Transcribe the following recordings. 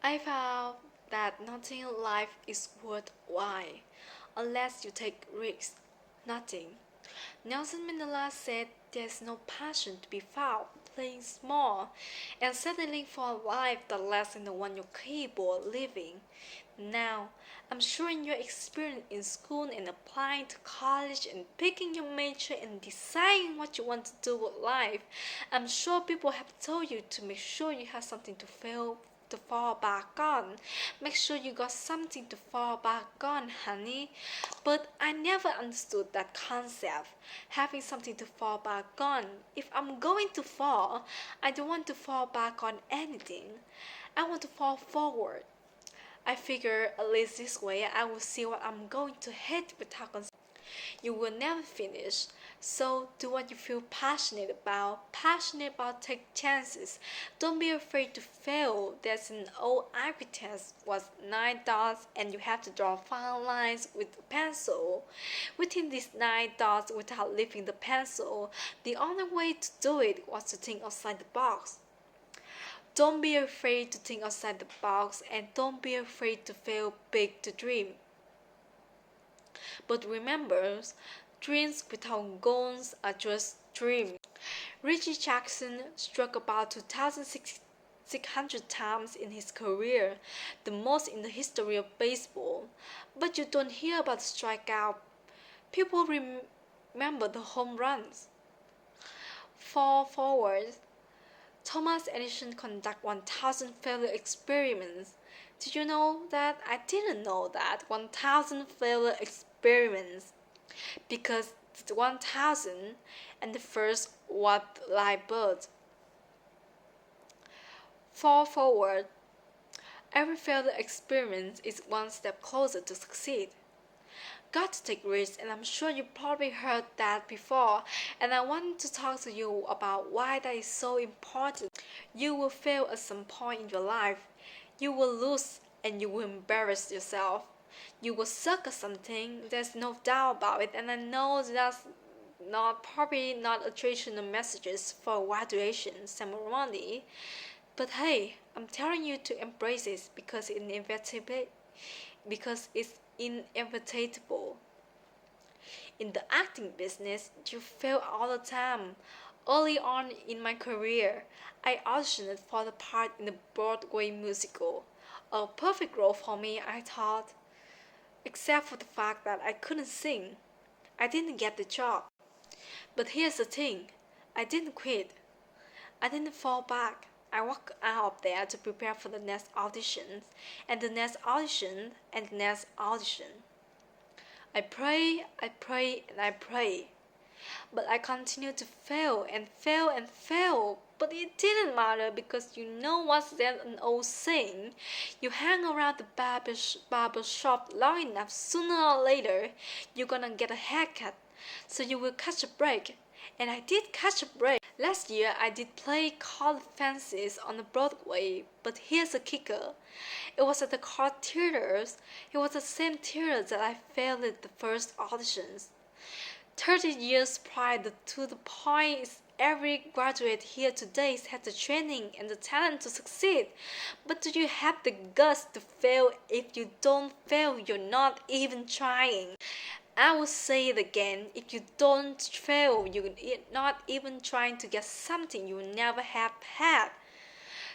I found that nothing in life is worthwhile unless you take risks. Nothing. Nelson Mandela said there's no passion to be found playing small and settling for a life that less than the one you're capable of living. Now, I'm sure in your experience in school and applying to college and picking your major and deciding what you want to do with life, I'm sure people have told you to make sure you have something to fall back on. Make sure you got something to fall back on, honey. But I never understood that concept, having something to fall back on. If I'm going to fall, I don't want to fall back on anything. I want to fall forward. I figure at least this way I will see what I'm going to hit without concern. You will never finish. So do what you feel passionate about. Passionate about take chances. Don't be afraid to fail. There's an old IQ test was 9 dots and you have to draw fine lines with a pencil. Within these 9 dots without lifting the pencil, the only way to do it was to think outside the box. Don't be afraid to think outside the box and don't be afraid to fail big to dream. But remember, dreams without goals are just dreams. Reggie Jackson struck about 2,600 times in his career, the most in the history of baseball. But you don't hear about the strikeout. People remember the home runs. Fall forward. Thomas Edison conducted 1,000 failure experiments. Did you know that? I didn't know that. 1,000 failure experiments. Because the 1,000 and the first what like bird. Fall forward. Every failure experiment is one step closer to succeed. Got to take risks, and I'm sure you probably heard that before, and I want to talk to you about why that is so important. You will fail at some point in your life. You will lose and you will embarrass yourself. You will suck at something, there's no doubt about it, and I know that's probably not a traditional messages for a graduation ceremony. But hey, I'm telling you to embrace it because it's inevitable. In the acting business, you fail all the time. Early on in my career, I auditioned for the part in the Broadway musical. A perfect role for me, I thought. Except for the fact that I couldn't sing. I didn't get the job. But here's the thing, I didn't quit. I didn't fall back. I walked out there to prepare for the next audition, and the next audition, and the next audition. I pray, and I pray. But I continued to fail and fail and fail. But it didn't matter because you know what's that an old saying? You hang around the barber shop long enough, sooner or later, you're gonna get a haircut. So you will catch a break. And I did catch a break. Last year I did play Called Fences on the Broadway, but here's the kicker. It was at the Card Theaters. It was the same theater that I failed at the first auditions. 30 years prior to the point every graduate here today has the training and the talent to succeed. But do you have the guts to fail? If you don't fail, you're not even trying. I will say it again, if you don't fail, you're not even trying to get something you never have had.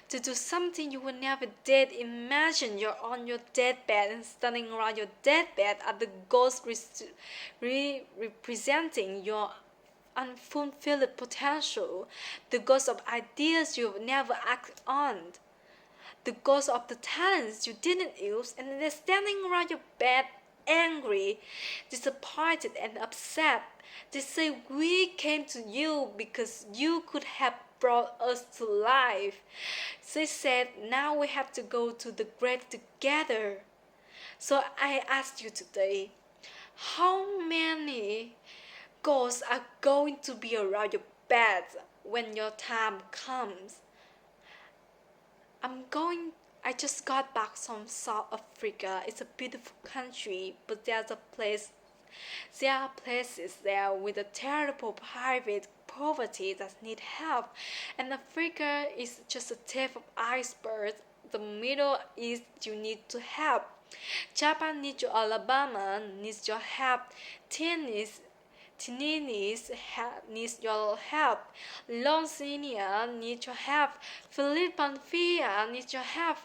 To do something you will never did. Imagine you're on your deathbed and standing around your deathbed are the ghosts representing your unfulfilled potential, the ghosts of ideas you've never acted on, the ghosts of the talents you didn't use, and they're standing around your bed angry, disappointed, and upset. They say we came to you because you could have brought us to life. They said now we have to go to the grave together. So I asked you today, how many ghosts are going to be around your bed when your time comes? I just got back from South Africa. It's a beautiful country, but there are places there with a terrible private poverty that need help, and Africa is just a tip of iceberg. the Middle East, you need to help. Japan needs your Alabama needs your help. Tennis needs your help. Louisiana needs your help. Philadelphia needs your help.